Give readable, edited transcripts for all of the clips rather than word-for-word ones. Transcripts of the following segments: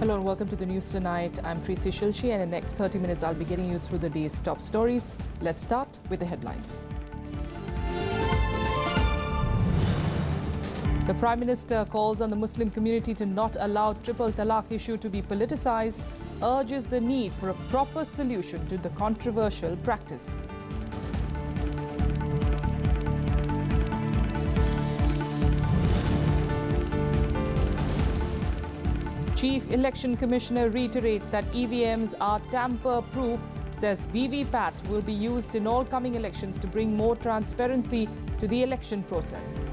Hello and welcome to the news tonight. I'm Tracy Shilshi, and in the next 30 minutes I'll be getting you through the day's top stories. Let's start with the headlines. The Prime Minister calls on the Muslim community to not allow triple talaq issue to be politicized, urges the need for a proper solution to the controversial practice. Chief Election Commissioner reiterates that EVMs are tamper-proof, says VVPAT will be used in all coming elections to bring more transparency to the election process.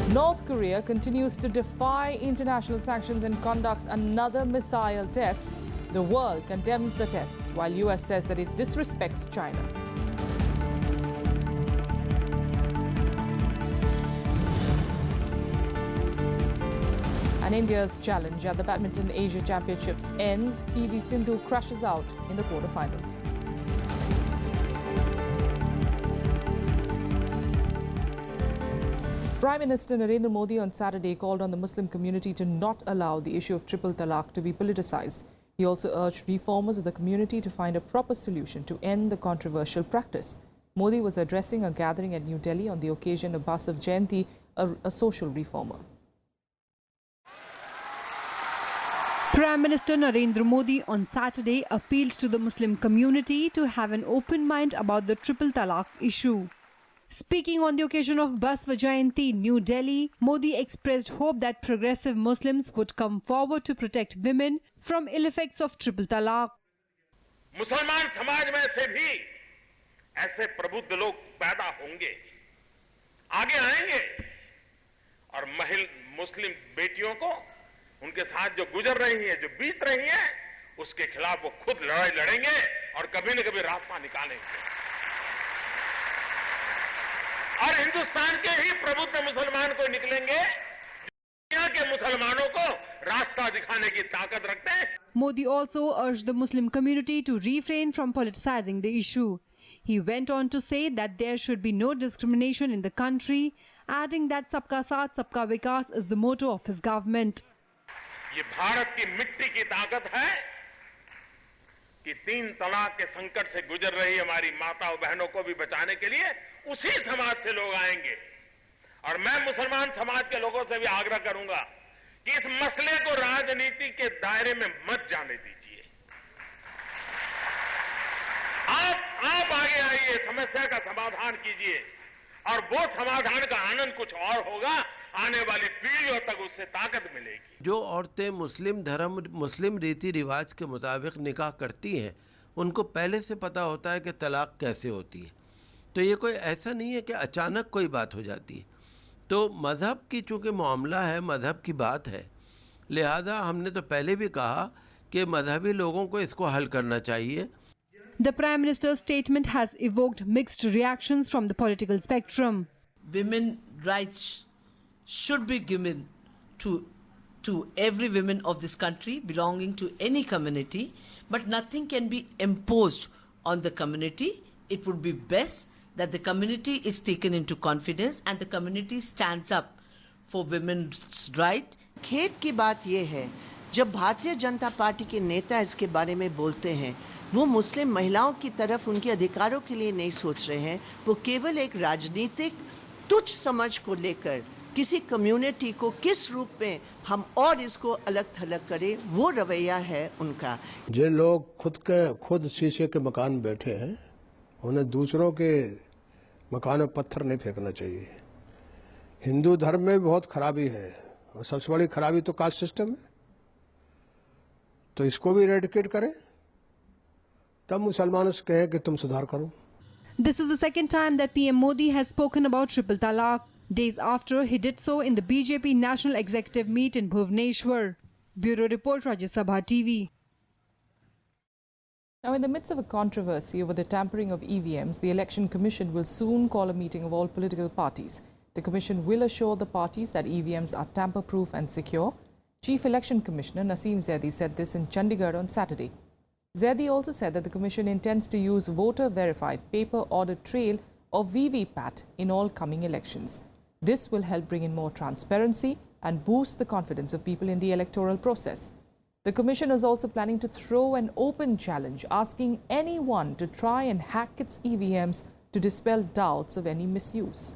North Korea continues to defy international sanctions and conducts another missile test. The world condemns the test, while US says that it disrespects China. And India's challenge at the Badminton Asia Championships ends. PV Sindhu crashes out in the quarterfinals. Prime Minister Narendra Modi on Saturday called on the Muslim community to not allow the issue of triple talaq to be politicized. He also urged reformers of the community to find a proper solution to end the controversial practice. Modi was addressing a gathering at New Delhi on the occasion of Basav Jayanti, a social reformer. Prime Minister Narendra Modi on Saturday appealed to the Muslim community to have an open mind about the triple talaq issue. Speaking on the occasion of Basav Jayanti in New Delhi, Modi expressed hope that progressive Muslims would come forward to protect women from ill effects of triple talaq. मुसलमान समाज में से भी ऐसे प्रबुद्ध लोग पैदा होंगे, आगे आएंगे और मुस्लिम बेटियों को उनके साथ जो गुजर रही है, जो बीत रही है, उसके खिलाफ वो खुद लड़ाई लड़ेंगे और कभी न कभी रास्ता निकालेंगे। और हिंदुस्तान के ही प्रबुद्ध मुसलमान को निकलेंगे, दुनिया के मुसलमानों को रास्ता दिखाने की ताकत रखते हैं। Modi also urged the Muslim community to refrain from politicizing the issue. He went on to say that there should be no discrimination in the country, adding that Sabka Saath, Sabka Vikas is the motto of his government. ये भारत की मिट्टी की ताकत है कि 3 तलाक के संकट से गुजर रही हमारी माताओं बहनों को भी बचाने के लिए उसी समाज से लोग आएंगे। और मैं मुसलमान समाज के लोगों से भी आग्रह करूंगा कि इस मसले को राजनीति के दायरे में मत जाने दीजिए। आप आगे आइए, समस्या का समाधान कीजिए और वो समाधान का आनंद कुछ और होगा, आने वाली पीढ़ियों तक उससे ताकत मिलेगी। जो औरतें मुस्लिम धर्म, मुस्लिम रीति रिवाज के मुताबिक निकाह करती हैं, उनको पहले से पता होता है कि तलाक कैसे होती है। तो ये कोई ऐसा नहीं है कि अचानक कोई बात हो जाती है। तो मज़हब की चूँकि मामला है, मज़हब की बात है, लिहाजा हमने तो पहले भी कहा कि मजहबी लोगों को इसको हल करना चाहिए। The Prime Minister's statement has evoked mixed reactions from the political spectrum. Women rights should be given to every woman of this country belonging to any community, but nothing can be imposed on the community. It would be best that the community is taken into confidence and the community stands up for women's right. खेद की बात यह है, जब Bharatiya Janata party के नेता इसके बारे में बोलते हैं, वो मुस्लिम महिलाओं की तरफ उनके अधिकारों के लिए नहीं सोच रहे हैं। वो केवल एक राजनीतिक तुच्छ समझ को लेकर किसी कम्युनिटी को किस रूप में हम और इसको अलग थलग करें, वो रवैया है उनका। जिन लोग खुद शीशे के मकान में बैठे हैं, उन्हें दूसरों के मकान में पत्थर नहीं फेंकना चाहिए। हिंदू धर्म में भी बहुत खराबी है और सबसे बड़ी खराबी तो कास्ट सिस्टम है, तो इसको भी इरेडिकेट करें, तब मुसलमानों से कहें कि तुम सुधार करो। This is the second time that PM Modi has spoken about triple talaq, days after he did so in the BJP National Executive Meet in Bhubaneswar. Bureau Report, Rajya Sabha TV. Now, in the midst of a controversy over the tampering of EVMs, the Election Commission will soon call a meeting of all political parties. The Commission will assure the parties that EVMs are tamper-proof and secure. Chief Election Commissioner Naseem Zaidi said this in Chandigarh on Saturday. Zaidi also said that the Commission intends to use voter-verified paper audit trail or VVPAT in all coming elections. This will help bring in more transparency and boost the confidence of people in the electoral process. The Commission is also planning to throw an open challenge, asking anyone to try and hack its EVMs to dispel doubts of any misuse.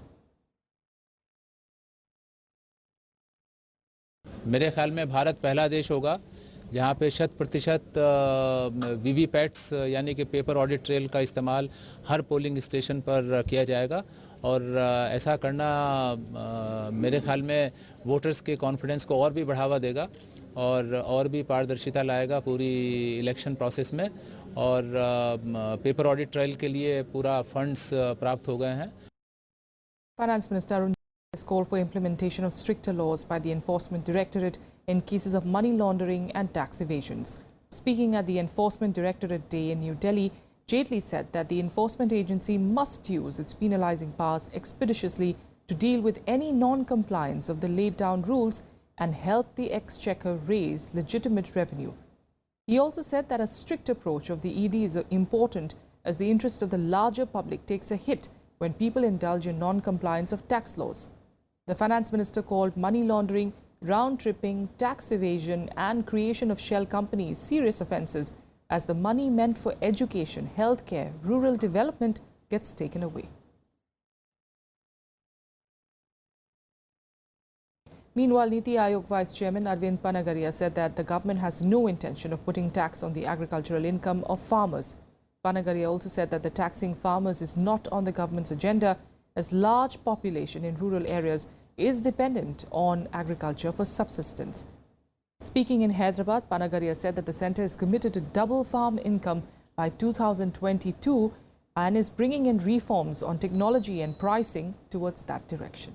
मेरे ख्याल में भारत पहला देश होगा जहां पे 100% वीवीपैट्स यानी कि पेपर ऑडिट ट्रेल का इस्तेमाल हर पोलिंग स्टेशन पर किया जाएगा और ऐसा करना मेरे ख्याल में वोटर्स के कॉन्फिडेंस को और भी बढ़ावा देगा और भी पारदर्शिता लाएगा पूरी इलेक्शन प्रोसेस में और पेपर ऑडिट ट्रेल के लिए पूरा फंड्स प्राप्त हो गए हैं. Finance Minister has called for implementation of stricter laws by the Enforcement Directorate in cases of money laundering and tax evasions. Speaking at the Enforcement Directorate Day in New Delhi, Jaitley said that the enforcement agency must use its penalizing powers expeditiously to deal with any non-compliance of the laid-down rules and help the exchequer raise legitimate revenue. He also said that a strict approach of the ED is important as the interest of the larger public takes a hit when people indulge in non-compliance of tax laws. The Finance Minister called money laundering, round-tripping, tax evasion and creation of shell companies serious offences as the money meant for education, healthcare, rural development gets taken away. Meanwhile, Niti Aayog Vice Chairman Arvind Panagaria said that the government has no intention of putting tax on the agricultural income of farmers. Panagaria also said that the taxing farmers is not on the government's agenda as large population in rural areas is dependent on agriculture for subsistence. Speaking in Hyderabad, Panagaria said that the centre is committed to double farm income by 2022 and is bringing in reforms on technology and pricing towards that direction.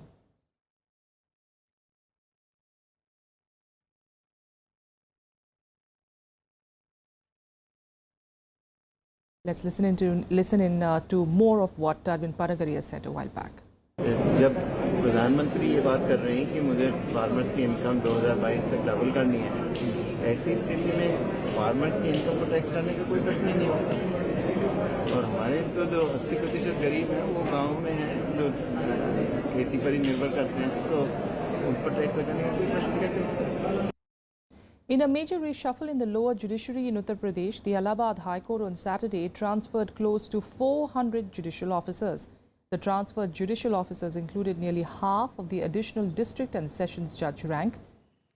Let's listen in to more of what Arvind Panagaria said a while back. जब प्रधानमंत्री ये बात कर रहे हैं कि मुझे farmers की इनकम 2022 तक डबल करनी है, ऐसी स्थिति में फार्मर्स की इनकम को टैक्स करने का कोई प्रश्न ही नहीं होता. और हमारे तो जो 80% गरीब हैं वो गांव में हैं, जो खेती पर ही निर्भर करते हैं, तो उन पर टैक्स लगाने का कोई प्रश्न कैसे उठता है. In a major reshuffle in the lower judiciary in Uttar Pradesh, the Allahabad High Court on Saturday transferred close to 400 judicial officers. The transferred judicial officers included nearly half of the additional district and sessions judge rank.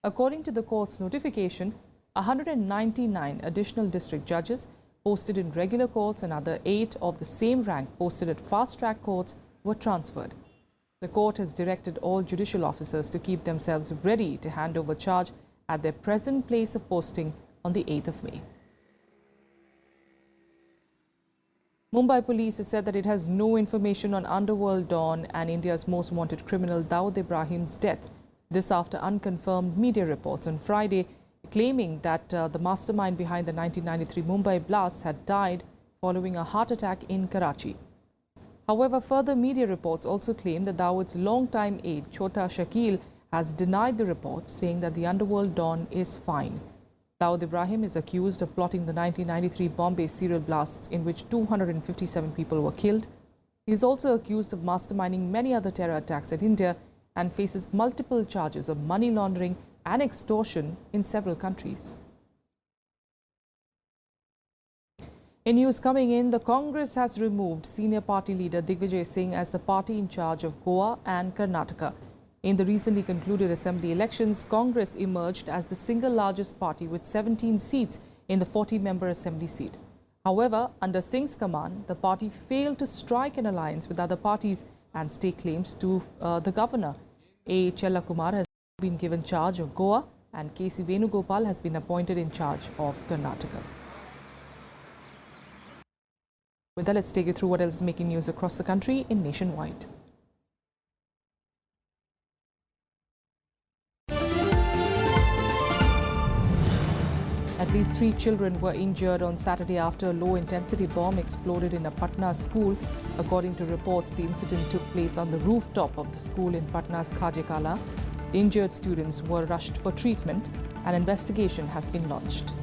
According to the court's notification, 199 additional district judges posted in regular courts and other 8 of the same rank posted at fast-track courts were transferred. The court has directed all judicial officers to keep themselves ready to hand over charge at their present place of posting on the 8th of May. Mumbai police has said that it has no information on underworld don and India's most wanted criminal Dawood Ibrahim's death. This after unconfirmed media reports on Friday claiming that the mastermind behind the 1993 Mumbai blasts had died following a heart attack in Karachi. However, further media reports also claim that Dawood's longtime aide Chota Shakil has denied the reports, saying that the underworld don is fine. Dawood Ibrahim is accused of plotting the 1993 Bombay serial blasts in which 257 people were killed. He is also accused of masterminding many other terror attacks in India and faces multiple charges of money laundering and extortion in several countries. In news coming in, the Congress has removed senior party leader Digvijay Singh as the party in charge of Goa and Karnataka. In the recently concluded assembly elections, Congress emerged as the single largest party with 17 seats in the 40-member assembly seat. However, under Singh's command, the party failed to strike an alliance with other parties and stake claims to the governor. A. Chellakumar has been given charge of Goa and K.C. Venugopal has been appointed in charge of Karnataka. With that, let's take you through what else is making news across the country in Nationwide. At least 3 children were injured on Saturday after a low-intensity bomb exploded in a Patna school. According to reports, the incident took place on the rooftop of the school in Patna's Khajekala. Injured students were rushed for treatment. An investigation has been launched.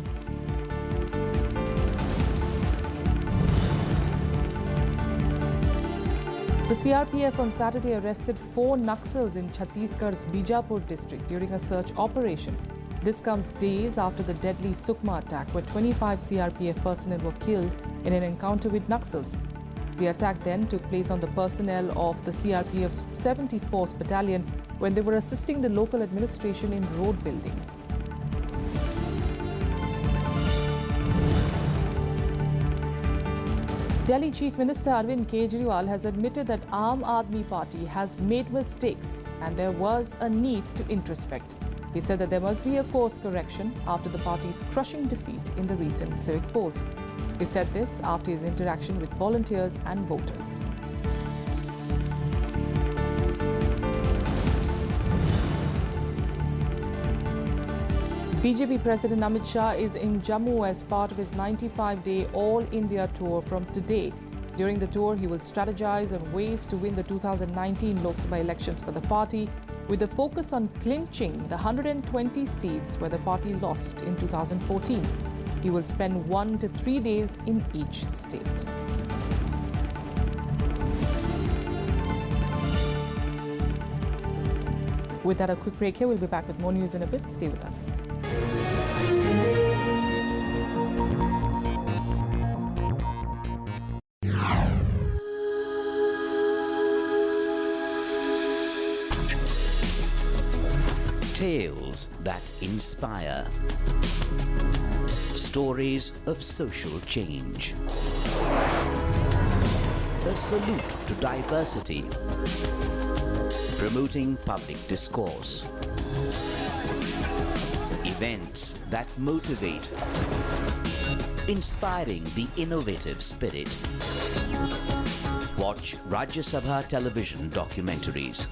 The CRPF on Saturday arrested 4 Naxals in Chhattisgarh's Bijapur district during a search operation. This comes days after the deadly Sukma attack, where 25 CRPF personnel were killed in an encounter with Naxals. The attack then took place on the personnel of the CRPF's 74th Battalion when they were assisting the local administration in road building. Delhi Chief Minister Arvind Kejriwal has admitted that Aam Aadmi Party has made mistakes and there was a need to introspect. He said that there must be a course correction after the party's crushing defeat in the recent civic polls. He said this after his interaction with volunteers and voters. BJP President Amit Shah is in Jammu as part of his 95-day All India tour from today. During the tour, he will strategize on ways to win the 2019 Lok Sabha elections for the party, with a focus on clinching the 120 seats where the party lost in 2014. He will spend 1 to 3 days in each state. With that, a quick break here. We'll be back with more news in a bit. Stay with us. Tales that inspire. Stories of social change. A salute to diversity. Promoting public discourse. Events that motivate. Inspiring the innovative spirit. Watch Rajya Sabha television documentaries.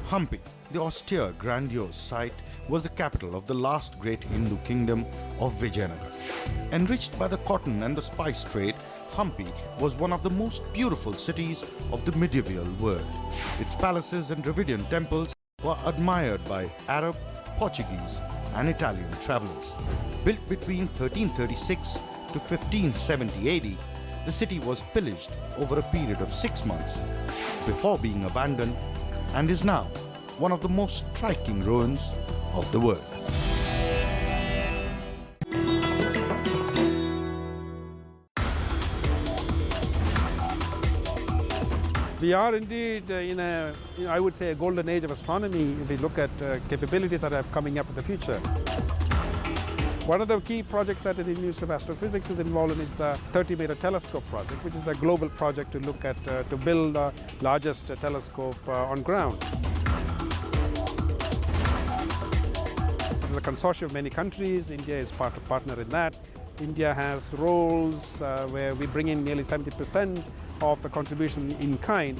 Hampi, the austere, grandiose site, was the capital of the last great Hindu kingdom of Vijayanagar. Enriched by the cotton and the spice trade, Hampi was one of the most beautiful cities of the medieval world. Its palaces and Dravidian temples were admired by Arab, Portuguese and Italian travelers. Built between 1336 to 1570 AD, the city was pillaged over a period of 6 months before being abandoned, and is now one of the most striking ruins of the world. We are indeed in a, I would say, a golden age of astronomy if we look at capabilities that are coming up in the future. One of the key projects that the Institute of Astrophysics is involved in is the 30-meter telescope project, which is a global project to look at, to build the largest telescope on ground. This is a consortium of many countries. India is partner in that. India has roles where we bring in nearly 70% of the contribution in kind.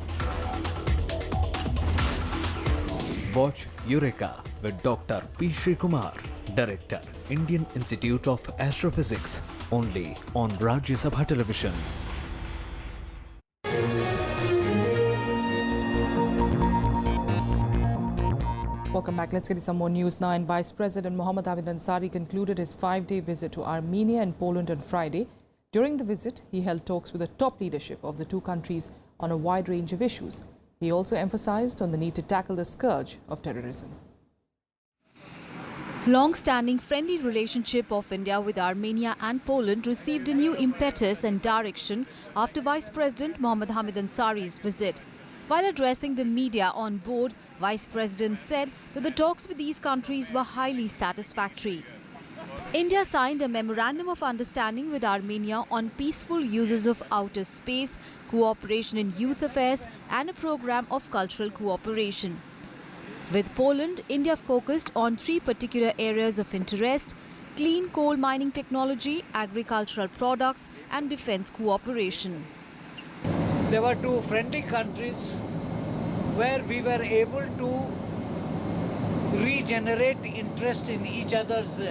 Watch Eureka with Dr. P. Srikumar, Director, Indian Institute of Astrophysics, only on Rajya Sabha television. Welcome back. Let's get to some more news now. And Vice President Mohammad Hamid Ansari concluded his 5-day visit to Armenia and Poland on Friday. During the visit, he held talks with the top leadership of the two countries on a wide range of issues. He also emphasized on the need to tackle the scourge of terrorism. Long-standing friendly relationship of India with Armenia and Poland received a new impetus and direction after Vice President Mohammad Hamid Ansari's visit. While addressing the media on board, Vice President said that the talks with these countries were highly satisfactory. India signed a memorandum of understanding with Armenia on peaceful uses of outer space, cooperation in youth affairs and a program of cultural cooperation. With Poland, India focused on 3 particular areas of interest: clean coal mining technology, agricultural products and defense cooperation. There were 2 friendly countries where we were able to regenerate interest in each other's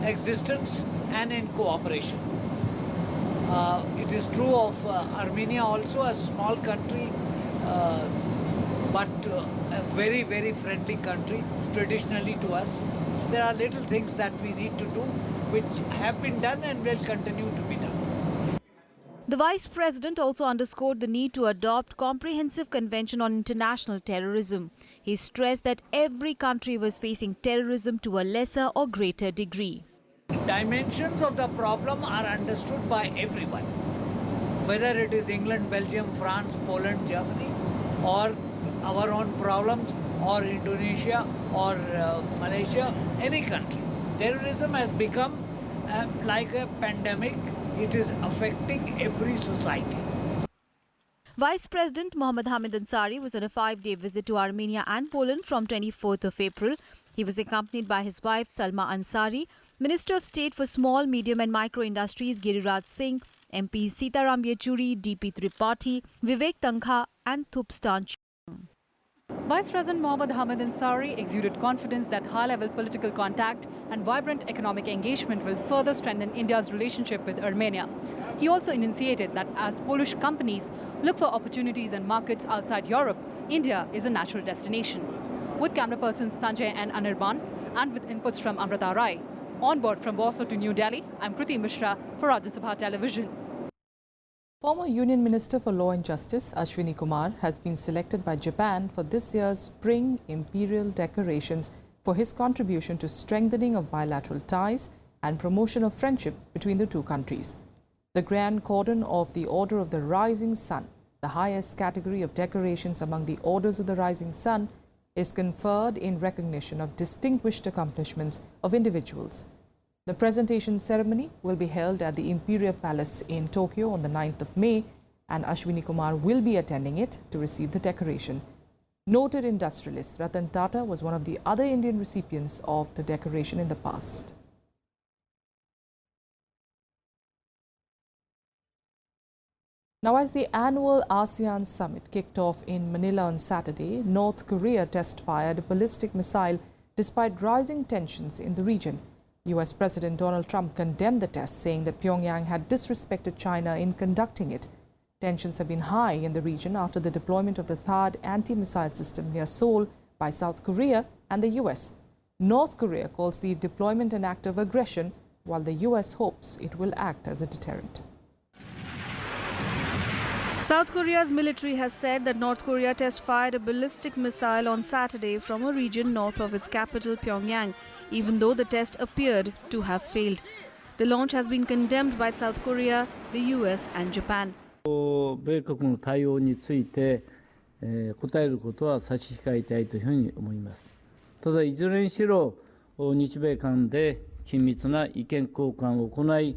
existence and in cooperation. It is true of Armenia also, a small country, but a very, very friendly country traditionally to us. There are little things that we need to do which have been done and will continue to be done. The Vice President also underscored the need to adopt comprehensive convention on international terrorism. He stressed that every country was facing terrorism to a lesser or greater degree. Dimensions of the problem are understood by everyone, whether it is England, Belgium, France, Poland, Germany, or our own problems, or Indonesia, or Malaysia, any country. Terrorism has become like a pandemic. It is affecting every society. Vice President Mohammad Hamid Ansari was on a 5-day visit to Armenia and Poland from 24th of April. He was accompanied by his wife Salma Ansari, Minister of State for Small, Medium and Micro Industries Giriraj Singh, MPs Sitaram Yechuri, DP Tripathi, Vivek Tankha and Thupstan Chung. Vice President Mohammad Hamid Ansari exuded confidence that high-level political contact and vibrant economic engagement will further strengthen India's relationship with Armenia. He also enunciated that as Polish companies look for opportunities and markets outside Europe, India is a natural destination. With camera persons Sanjay and Anirban and with inputs from Amrita Rai, on board from Warsaw to New Delhi, I'm Kriti Mishra for Rajya Sabha Television. Former Union Minister for Law and Justice Ashwini Kumar has been selected by Japan for this year's Spring Imperial Decorations for his contribution to strengthening of bilateral ties and promotion of friendship between the two countries. The Grand Cordon of the Order of the Rising Sun, the highest category of decorations among the Orders of the Rising Sun, is conferred in recognition of distinguished accomplishments of individuals. The presentation ceremony will be held at the Imperial Palace in Tokyo on the 9th of May, and Ashwini Kumar will be attending it to receive the decoration. Noted industrialist Ratan Tata was one of the other Indian recipients of the decoration in the past. Now, as the annual ASEAN summit kicked off in Manila on Saturday, North Korea test-fired a ballistic missile despite rising tensions in the region. US President Donald Trump condemned the test, saying that Pyongyang had disrespected China in conducting it. Tensions have been high in the region after the deployment of the THAAD anti-missile system near Seoul by South Korea and the US. North Korea calls the deployment an act of aggression, while the US hopes it will act as a deterrent. South Korea's military has said that North Korea test-fired a ballistic missile on Saturday from a region north of its capital, Pyongyang, even though the test appeared to have failed. The launch has been condemned by South Korea, the US and Japan. 米国の対応について答えることは差し控えたいというふうに思います。ただいずれにしろ日米間で緊密な意見交換を行い、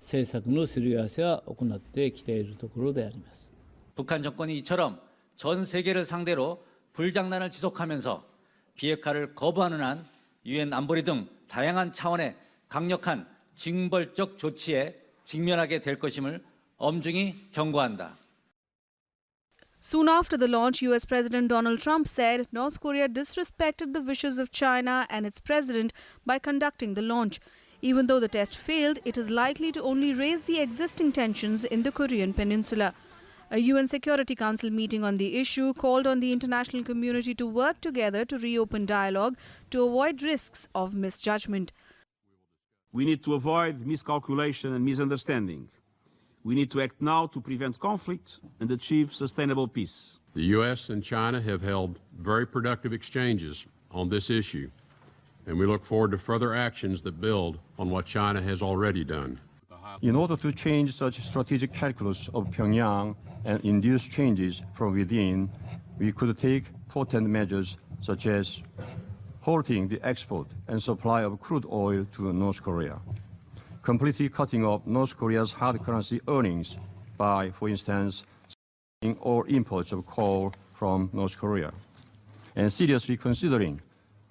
政策のすり合わせは行ってきているところであります。 북한 정권이 이처럼 전 세계를 상대로 불장난을 지속하면서 비핵화를 거부하는 한 유엔 안보리 등 다양한 차원의 강력한 징벌적 조치에 직면하게 될 것임을 엄중히 경고한다. Soon after the launch, US President Donald Trump said North Korea disrespected the wishes of China and its president by conducting the launch. Even though the test failed, it is likely to only raise the existing tensions in the Korean peninsula. A UN Security Council meeting on the issue called on the international community to work together to reopen dialogue to avoid risks of misjudgment. We need to avoid miscalculation and misunderstanding. We need to act now to prevent conflict and achieve sustainable peace. The U.S. and China have held very productive exchanges on this issue, and we look forward to further actions that build on what China has already done. In order to change such strategic calculus of Pyongyang and induce changes from within, we could take potent measures such as halting the export and supply of crude oil to North Korea, completely cutting off North Korea's hard currency earnings by, for instance, stopping all imports of coal from North Korea, and seriously considering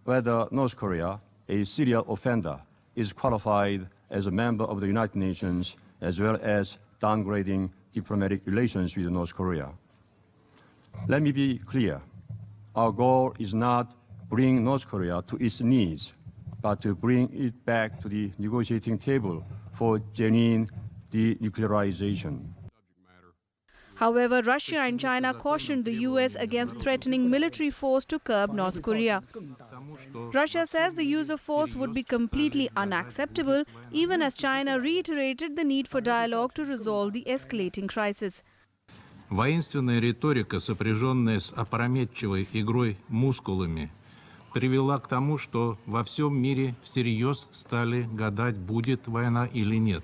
whether North Korea, a serial offender, is qualified as a member of the United Nations, as well as downgrading diplomatic relations with North Korea. Let me be clear. Our goal is not bring North Korea to its knees, but to bring it back to the negotiating table for genuine denuclearization. However, Russia and China cautioned the US against threatening military force to curb North Korea. Russia says the use of force would be completely unacceptable, even as China reiterated the need for dialogue to resolve the escalating crisis. Воинственная риторика, сопряженная с опрометчивой игрой мускулами, привела к тому, что во всем мире всерьез стали гадать, будет война или нет.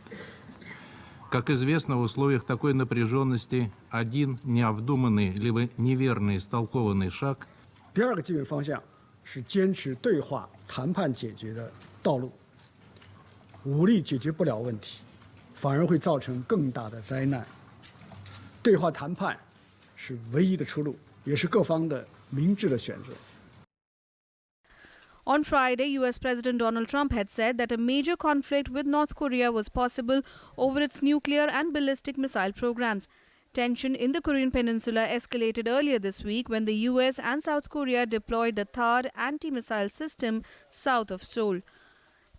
Как известно, в условиях такой напряженности один необдуманный либо неверно истолкованный шаг. 第二个基本方向是坚持对话谈判解决的道路。武力解决不了问题，反而会造成更大的灾难。对话谈判是唯一的出路，也是各方的明智的选择。 On Friday, US President Donald Trump had said that a major conflict with North Korea was possible over its nuclear and ballistic missile programs. Tension in the Korean peninsula escalated earlier this week when the US and South Korea deployed the THAAD anti-missile system south of Seoul.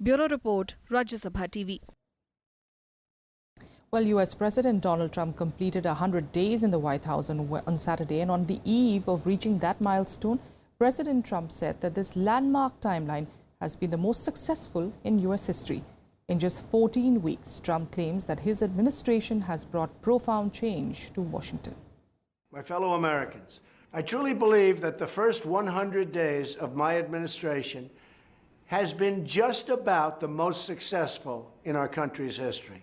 Bureau Report, Rajya Sabha TV. Well, US President Donald Trump completed 100 days in the White House on Saturday, and on the eve of reaching that milestone, President Trump said that this landmark timeline has been the most successful in US history. In just 14 weeks, Trump claims that his administration has brought profound change to Washington. My fellow Americans, I truly believe that the first 100 days of my administration has been just about the most successful in our country's history.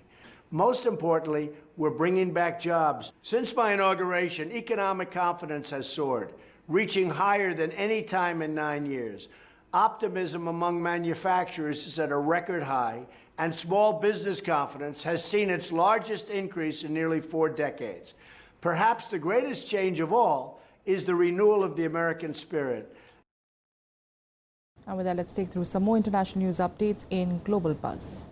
Most importantly, we're bringing back jobs. Since my inauguration, economic confidence has soared, reaching higher than any time in 9 years. Optimism among manufacturers is at a record high, and small business confidence has seen its largest increase in nearly 4 decades. Perhaps the greatest change of all is the renewal of the American spirit. And with that, let's take through some more international news updates in Global Buzz.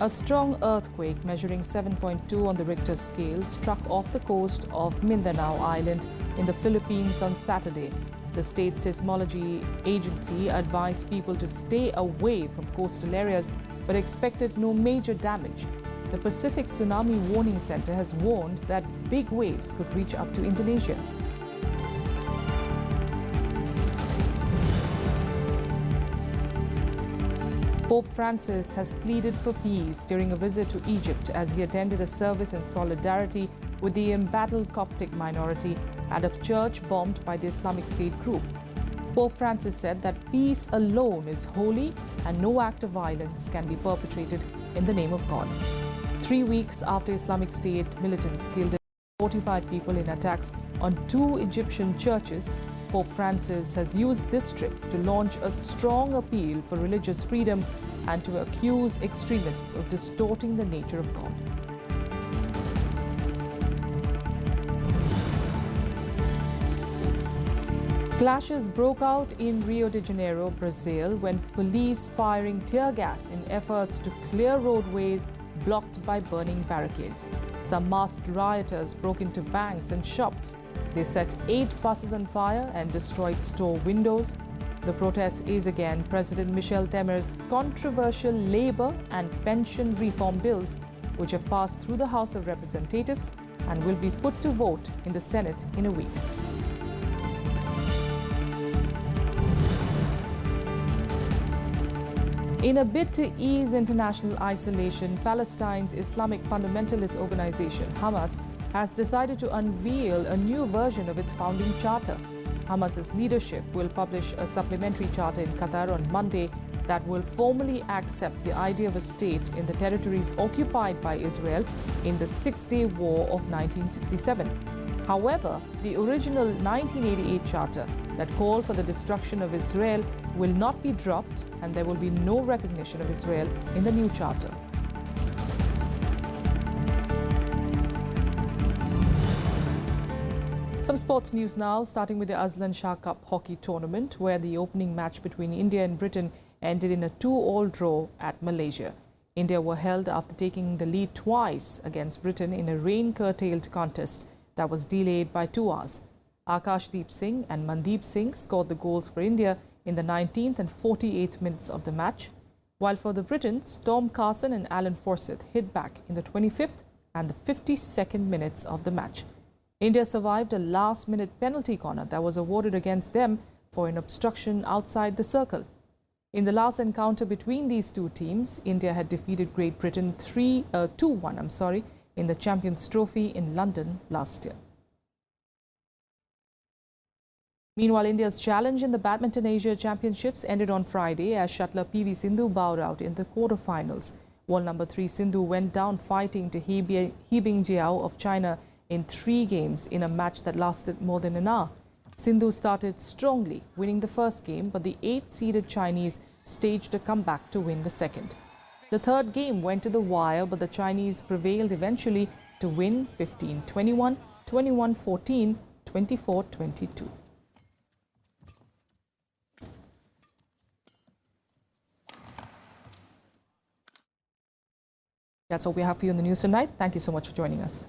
A strong earthquake measuring 7.2 on the Richter scale struck off the coast of Mindanao Island in the Philippines on Saturday. The state seismology agency advised people to stay away from coastal areas but expected no major damage. The Pacific Tsunami Warning Center has warned that big waves could reach up to Indonesia. Pope Francis has pleaded for peace during a visit to Egypt as he attended a service in solidarity with the embattled Coptic minority at a church bombed by the Islamic State group. Pope Francis said that peace alone is holy and no act of violence can be perpetrated in the name of God. 3 weeks after Islamic State militants killed 45 people in attacks on 2 Egyptian churches, Pope Francis has used this trip to launch a strong appeal for religious freedom and to accuse extremists of distorting the nature of God. Clashes broke out in Rio de Janeiro, Brazil, when police firing tear gas in efforts to clear roadways blocked by burning barricades. Some masked rioters broke into banks and shops. They set 8 buses on fire and destroyed store windows. The protest is against President Michel Temer's controversial labor and pension reform bills, which have passed through the House of Representatives and will be put to vote in the Senate in a week. In a bid to ease international isolation, Palestine's Islamic fundamentalist organization, Hamas, has decided to unveil a new version of its founding charter. Hamas's leadership will publish a supplementary charter in Qatar on Monday that will formally accept the idea of a state in the territories occupied by Israel in the Six-Day War of 1967. However, the original 1988 charter that called for the destruction of Israel will not be dropped, and there will be no recognition of Israel in the new charter. Some sports news now, starting with the Aslan Shah Cup hockey tournament, where the opening match between India and Britain ended in a 2-all draw at Malaysia. India were held after taking the lead twice against Britain in a rain-curtailed contest that was delayed by 2 hours. Akashdeep Singh and Mandeep Singh scored the goals for India in the 19th and 48th minutes of the match, while for the Britons, Tom Carson and Alan Forsyth hit back in the 25th and the 52nd minutes of the match. India survived a last-minute penalty corner that was awarded against them for an obstruction outside the circle. In the last encounter between these two teams, India had defeated Great Britain 2-1 in the Champions Trophy in London last year. Meanwhile, India's challenge in the Badminton Asia Championships ended on Friday as shuttler PV Sindhu bowed out in the quarterfinals. World number 3 Sindhu went down fighting to He Bingjiao of China in 3 games in a match that lasted more than an hour. Sindhu started strongly, winning the first game, but the 8th-seeded Chinese staged a comeback to win the second. The third game went to the wire, but the Chinese prevailed eventually to win 15-21, 21-14, 24-22. That's all we have for you in the news tonight. Thank you so much for joining us.